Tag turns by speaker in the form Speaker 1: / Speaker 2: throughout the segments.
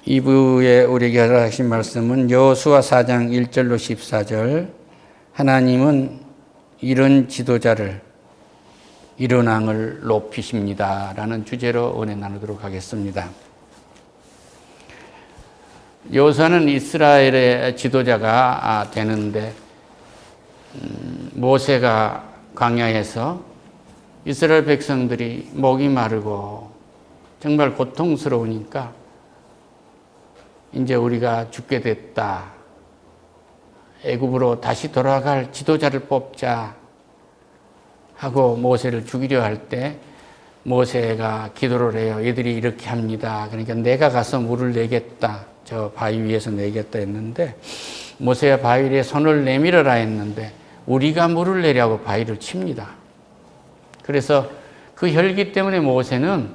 Speaker 1: 2부에 우리에게 하신 말씀은 여호수아 4장 1절로 14절. 하나님은 이런 지도자를, 이런 왕을 높이십니다 라는 주제로 은혜 나누도록 하겠습니다. 여호수아는 이스라엘의 지도자가 되는데 모세가 광야에서 이스라엘 백성들이 목이 마르고 정말 고통스러우니까 이제 우리가 죽게 됐다, 애굽으로 다시 돌아갈 지도자를 뽑자 하고 모세를 죽이려 할 때 모세가 기도를 해요. 얘들이 이렇게 합니다. 그러니까 내가 가서 물을 내겠다, 저 바위 위에서 내겠다 했는데 모세가 바위 위에 손을 내밀어라 했는데 우리가 물을 내려고 바위를 칩니다. 그래서 그 혈기 때문에 모세는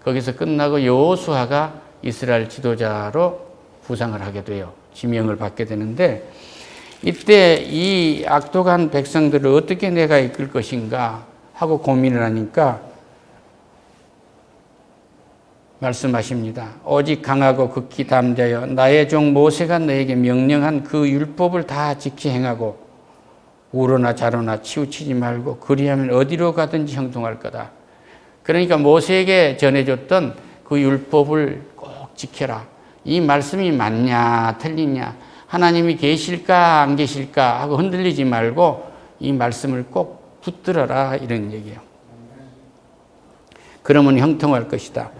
Speaker 1: 거기서 끝나고 여호수아가 이스라엘 지도자로 부상을 하게 돼요. 지명을 받게 되는데 이때 이 악독한 백성들을 어떻게 내가 이끌 것인가 하고 고민을 하니까 말씀하십니다. 오직 강하고 극히 담대하여 나의 종 모세가 너에게 명령한 그 율법을 다 지키 행하고 우로나 좌로나 치우치지 말고 그리하면 어디로 가든지 형통할 거다. 그러니까 모세에게 전해줬던 그 율법을 꼭 지켜라. 이 말씀이 맞냐 틀리냐, 하나님이 계실까 안 계실까 하고 흔들리지 말고 이 말씀을 꼭 붙들어라, 이런 얘기예요. 그러면 형통할 것이다.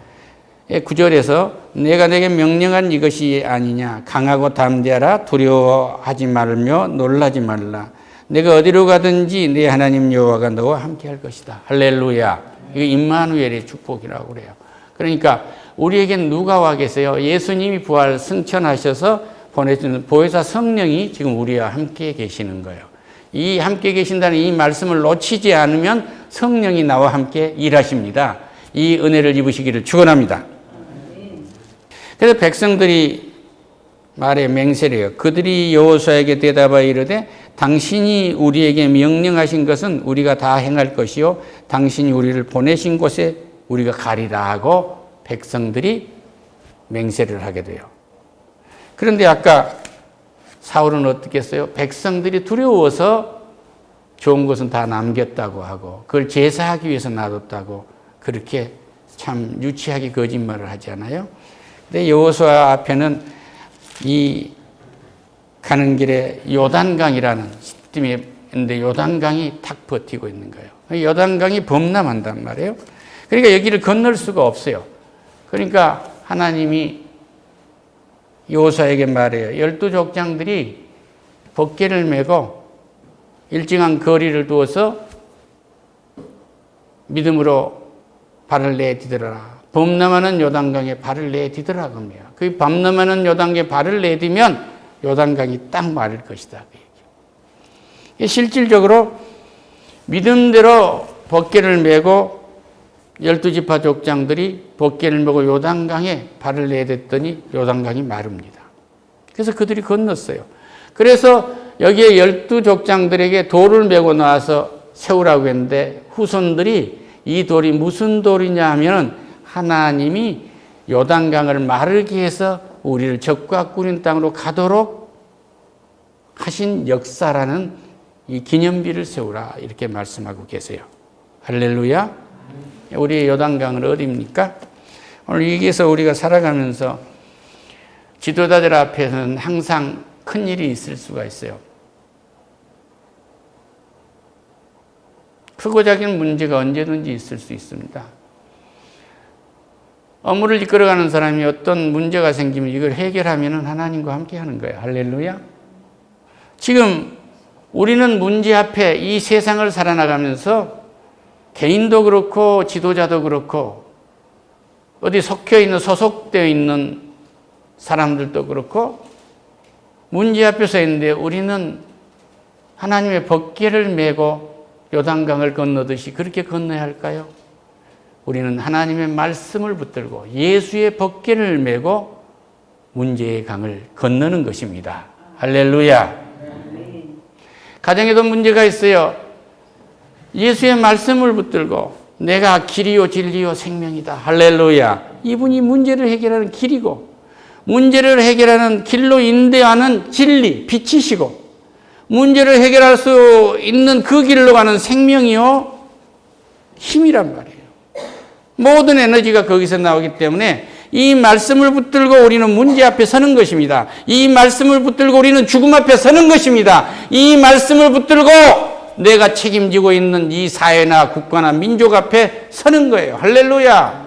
Speaker 1: 9절에서 내가 내게 명령한 이것이 아니냐, 강하고 담대하라, 두려워하지 말며 놀라지 말라. 내가 어디로 가든지 내 하나님 여호와가 너와 함께 할 것이다. 할렐루야. 이거 임마누엘의 축복이라고 그래요. 그러니까 우리에겐 누가 와 계세요? 예수님이 부활 승천하셔서 보내주는 보혜사 성령이 지금 우리와 함께 계시는 거예요. 이 함께 계신다는 이 말씀을 놓치지 않으면 성령이 나와 함께 일하십니다. 이 은혜를 입으시기를 축원합니다. 그래서 백성들이 말에 맹세를 해요. 그들이 여호수아에게 대답하여 이르되 당신이 우리에게 명령하신 것은 우리가 다 행할 것이요 당신이 우리를 보내신 곳에 우리가 가리라 하고 백성들이 맹세를 하게 돼요. 그런데 아까 사울은 어떻게 했어요? 백성들이 두려워서 좋은 것은 다 남겼다고 하고 그걸 제사하기 위해서 놔뒀다고 그렇게 참 유치하게 거짓말을 하지 않아요? 근데 여호수아 앞에는 이 가는 길에 요단강이라는 시스템이 있는데 요단강이 탁 버티고 있는 거예요. 요단강이 범람한단 말이에요. 그러니까 여기를 건널 수가 없어요. 그러니까 하나님이 여호수아에게 말해요. 12족장들이 법궤를 메고 일정한 거리를 두어서 믿음으로 발을 내디뎌라. 범람하는 요단강에 발을 내디뎌라 그러면 그 범람하는 요단강에 발을 내디면 요단강이 딱 마를 것이다. 실질적으로 믿음대로 법궤를 메고 12지파 족장들이 법궤를 메고 요단강에 발을 내댔더니 요단강이 마릅니다. 그래서 그들이 건넜어요. 그래서 여기에 12족장들에게 돌을 메고 나와서 세우라고 했는데 후손들이 이 돌이 무슨 돌이냐 하면 하나님이 요단강을 마르게 해서 우리를 적과 꾸린 땅으로 가도록 하신 역사라는 이 기념비를 세우라 이렇게 말씀하고 계세요. 할렐루야. 우리의 요단강은 어디입니까? 오늘 여기에서 우리가 살아가면서 지도자들 앞에서는 항상 큰 일이 있을 수가 있어요. 크고 작은 문제가 언제든지 있을 수 있습니다. 업무를 이끌어가는 사람이 어떤 문제가 생기면 이걸 해결하면 하나님과 함께 하는 거예요. 할렐루야. 지금 우리는 문제 앞에 이 세상을 살아나가면서 개인도 그렇고 지도자도 그렇고 어디 소속되어 있는 사람들도 그렇고 문제 앞에 서 있는데 우리는 하나님의 법궤를 메고 요단강을 건너듯이 그렇게 건너야 할까요? 우리는 하나님의 말씀을 붙들고 예수의 법궤를 메고 문제의 강을 건너는 것입니다. 할렐루야. 가정에도 문제가 있어요. 예수의 말씀을 붙들고 내가 길이요 진리요 생명이다. 할렐루야. 이분이 문제를 해결하는 길이고 문제를 해결하는 길로 인도하는 진리, 빛이시고 문제를 해결할 수 있는 그 길로 가는 생명이요 힘이란 말이에요. 모든 에너지가 거기서 나오기 때문에 이 말씀을 붙들고 우리는 문제 앞에 서는 것입니다. 이 말씀을 붙들고 우리는 죽음 앞에 서는 것입니다. 이 말씀을 붙들고 내가 책임지고 있는 이 사회나 국가나 민족 앞에 서는 거예요. 할렐루야.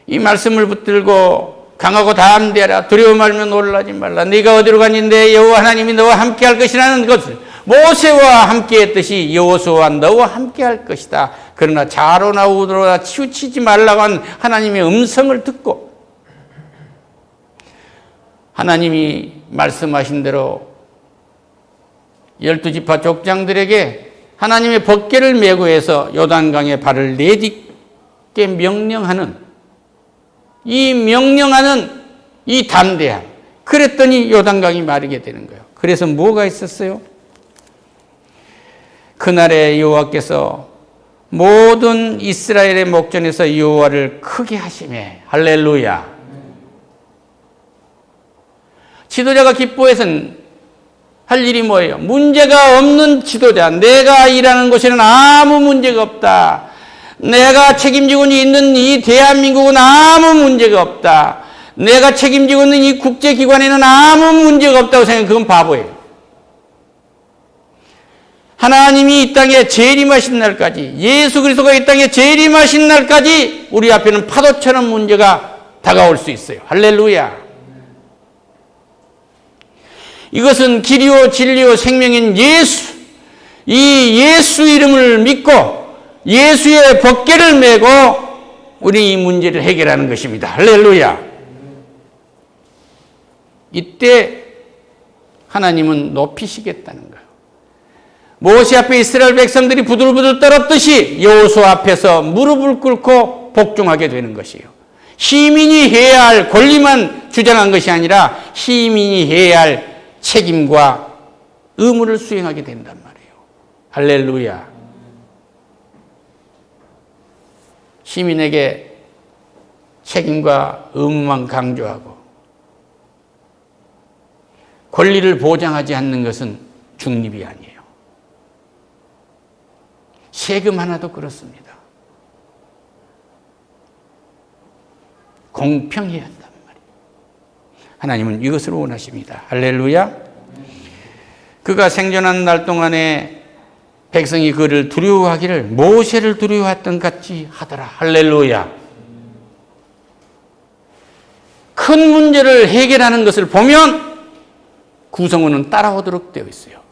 Speaker 1: 이 말씀을 붙들고 강하고 담대하라. 두려워 말며 놀라지 말라. 네가 어디로 가니 내 여호와 하나님이 너와 함께 할 것이라는 것을 모세와 함께 했듯이 여호수아와 너와 함께 할 것이다. 그러나 좌로나 우로나 치우치지 말라고 한 하나님의 음성을 듣고 하나님이 말씀하신 대로 12지파 족장들에게 하나님의 법궤를 메고 해서 요단강에 발을 내딛게 명령하는 이 담대함. 그랬더니 요단강이 마르게 되는 거예요. 그래서 뭐가 있었어요? 그날에 여호와께서 모든 이스라엘의 목전에서 여호와를 크게 하시매. 할렐루야. 지도자가 기뻐해서는 할 일이 뭐예요? 문제가 없는 지도자. 내가 일하는 곳에는 아무 문제가 없다. 내가 책임지고 있는 이 대한민국은 아무 문제가 없다. 내가 책임지고 있는 이 국제기관에는 아무 문제가 없다고 생각하면 그건 바보예요. 하나님이 이 땅에 재림하신 날까지, 예수 그리스도가 이 땅에 재림하신 날까지 우리 앞에는 파도처럼 문제가 다가올 수 있어요. 할렐루야. 이것은 길이요 진리요 생명인 예수, 이 예수 이름을 믿고 예수의 법궤를 메고 우리 이 문제를 해결하는 것입니다. 할렐루야. 이때 하나님은 높이시겠다는 거예요. 모세 앞에 이스라엘 백성들이 부들부들 떨었듯이 여호수아 앞에서 무릎을 꿇고 복종하게 되는 것이에요. 시민이 해야 할 권리만 주장한 것이 아니라 시민이 해야 할 책임과 의무를 수행하게 된단 말이에요. 할렐루야. 시민에게 책임과 의무만 강조하고 권리를 보장하지 않는 것은 중립이 아니에요. 세금 하나도 그렇습니다. 공평해야 한단 말이에요. 하나님은 이것을 원하십니다. 할렐루야. 그가 생존한 날 동안에 백성이 그를 두려워하기를 모세를 두려워했던 같이 하더라. 할렐루야. 큰 문제를 해결하는 것을 보면 구성원은 따라오도록 되어 있어요.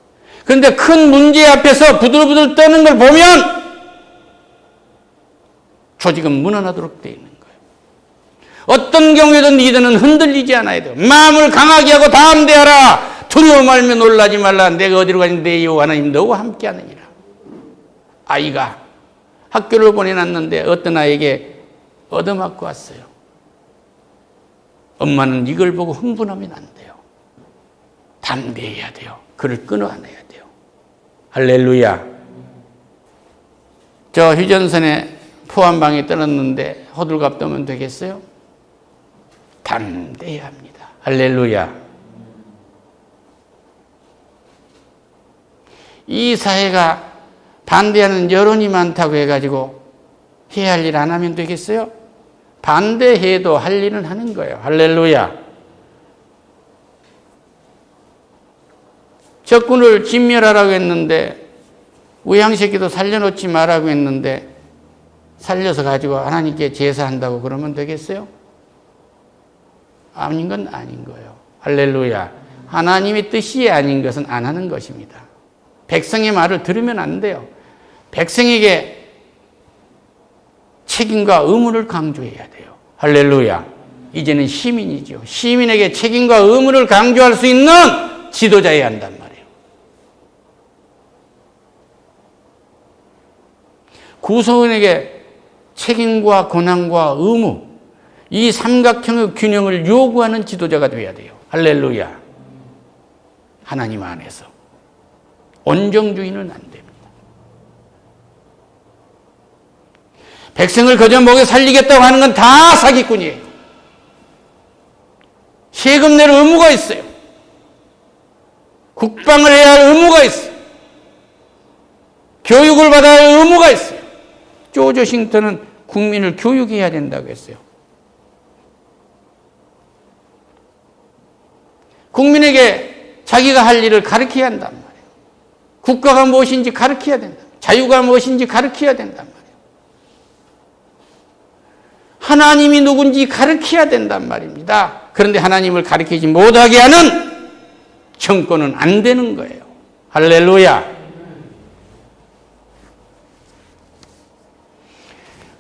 Speaker 1: 그런데 큰 문제 앞에서 부들부들 떠는 걸 보면 조직은 무너나도록 되어 있는 거예요. 어떤 경우에든 리더는 흔들리지 않아야 돼요. 마음을 강하게 하고 담대하라. 두려워 말며 놀라지 말라. 내가 어디로 가니 내 여호와 하나님 너와 함께 하느니라. 아이가 학교를 보내놨는데 어떤 아이에게 얻어맞고 왔어요. 엄마는 이걸 보고 흥분하면 안 돼요. 담대해야 돼요. 그를 끊어내야 돼요. 할렐루야. 저 휴전선에 포함방에 떨었는데 호들갑 떠면 되겠어요? 담대해야 합니다. 할렐루야. 이 사회가 반대하는 여론이 많다고 해가지고 해야 할 일 안 하면 되겠어요? 반대해도 할 일은 하는 거예요. 할렐루야. 적군을 진멸하라고 했는데 우양새끼도 살려놓지 말라고 했는데 살려서 가지고 하나님께 제사한다고 그러면 되겠어요? 아닌 건 아닌 거예요. 할렐루야. 하나님의 뜻이 아닌 것은 안 하는 것입니다. 백성의 말을 들으면 안 돼요. 백성에게 책임과 의무를 강조해야 돼요. 할렐루야. 이제는 시민이죠. 시민에게 책임과 의무를 강조할 수 있는 지도자여야 한단 말이에요. 구성원에게 책임과 권한과 의무, 이 삼각형의 균형을 요구하는 지도자가 되어야 돼요. 할렐루야. 하나님 안에서. 온정주의는 안 됩니다. 백성을 거저 목에 살리겠다고 하는 건 다 사기꾼이에요. 세금 낼 의무가 있어요. 국방을 해야 할 의무가 있어요. 교육을 받아야 할 의무가 있어요. 조지 워싱턴은 국민을 교육해야 된다고 했어요. 국민에게 자기가 할 일을 가르쳐야 한단 말이에요. 국가가 무엇인지 가르쳐야 된다. 자유가 무엇인지 가르쳐야 된단 말이에요. 하나님이 누군지 가르쳐야 된단 말입니다. 그런데 하나님을 가르치지 못하게 하는 정권은 안 되는 거예요. 할렐루야.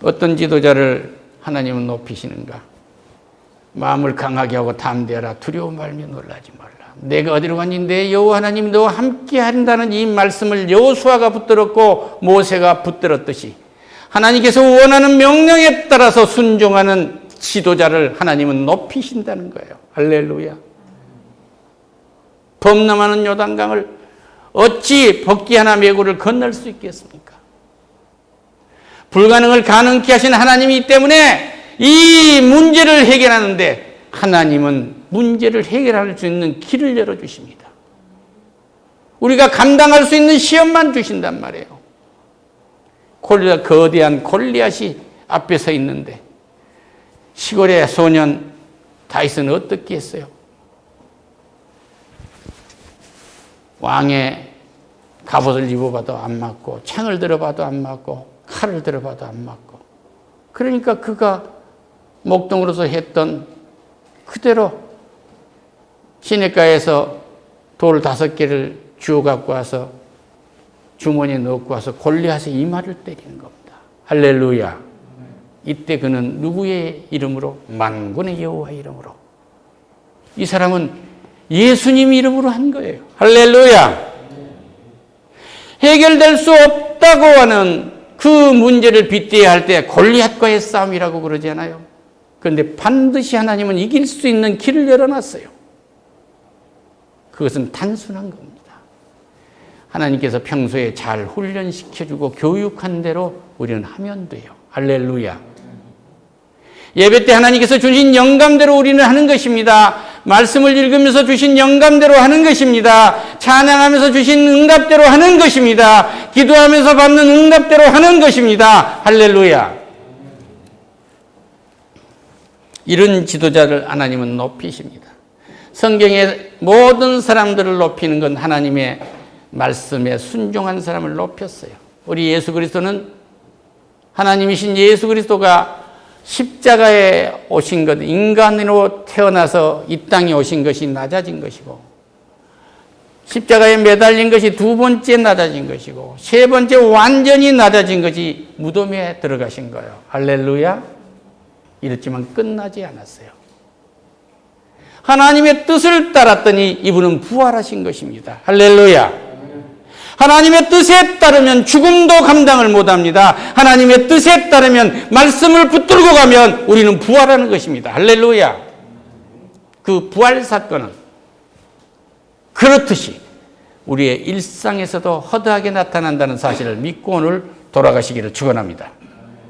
Speaker 1: 어떤 지도자를 하나님은 높이시는가? 마음을 강하게 하고 담대하라. 두려워 말며 놀라지 말라. 내가 어디로 갔니? 내 여호와 하나님 너와 함께 한다는 이 말씀을 여호수아가 붙들었고 모세가 붙들었듯이 하나님께서 원하는 명령에 따라서 순종하는 지도자를 하나님은 높이신다는 거예요. 할렐루야. 범람하는 요단강을 어찌 벗기 하나 메고를 건널 수 있겠습니까? 불가능을 가능케 하신 하나님이기 때문에 이 문제를 해결하는데 하나님은 문제를 해결할 수 있는 길을 열어주십니다. 우리가 감당할 수 있는 시험만 주신단 말이에요. 거대한 골리앗이 앞에 서 있는데 시골의 소년 다윗은 어떻게 했어요? 왕의 갑옷을 입어봐도 안 맞고 창을 들어봐도 안 맞고 칼을 들어봐도 안 맞고 그러니까 그가 목동으로서 했던 그대로 시냇가에서 돌 5개를 주워 갖고 와서 주머니에 넣고 와서 골리앗의 이마를 때리는 겁니다. 할렐루야. 이때 그는 누구의 이름으로? 만군의 여호와의 이름으로. 이 사람은 예수님 이름으로 한 거예요. 할렐루야. 해결될 수 없다고 하는 그 문제를 빗대야 할 때 골리앗과의 싸움이라고 그러잖아요. 그런데 반드시 하나님은 이길 수 있는 길을 열어놨어요. 그것은 단순한 겁니다. 하나님께서 평소에 잘 훈련시켜주고 교육한 대로 우리는 하면 돼요. 할렐루야. 예배 때 하나님께서 주신 영감대로 우리는 하는 것입니다. 말씀을 읽으면서 주신 영감대로 하는 것입니다. 찬양하면서 주신 응답대로 하는 것입니다. 기도하면서 받는 응답대로 하는 것입니다. 할렐루야. 이런 지도자를 하나님은 높이십니다. 성경의 모든 사람들을 높이는 건 하나님의 말씀에 순종한 사람을 높였어요. 우리 예수 그리스도는 하나님이신 예수 그리스도가 십자가에 오신 것, 인간으로 태어나서 이 땅에 오신 것이 낮아진 것이고 십자가에 매달린 것이 2번째 낮아진 것이고 3번째 완전히 낮아진 것이 무덤에 들어가신 거예요. 할렐루야. 이랬지만 끝나지 않았어요. 하나님의 뜻을 따랐더니 이분은 부활하신 것입니다. 할렐루야. 하나님의 뜻에 따르면 죽음도 감당을 못합니다. 하나님의 뜻에 따르면 말씀을 붙들고 가면 우리는 부활하는 것입니다. 할렐루야. 그 부활 사건은 그렇듯이 우리의 일상에서도 허다하게 나타난다는 사실을 믿고 오늘 돌아가시기를 축원합니다.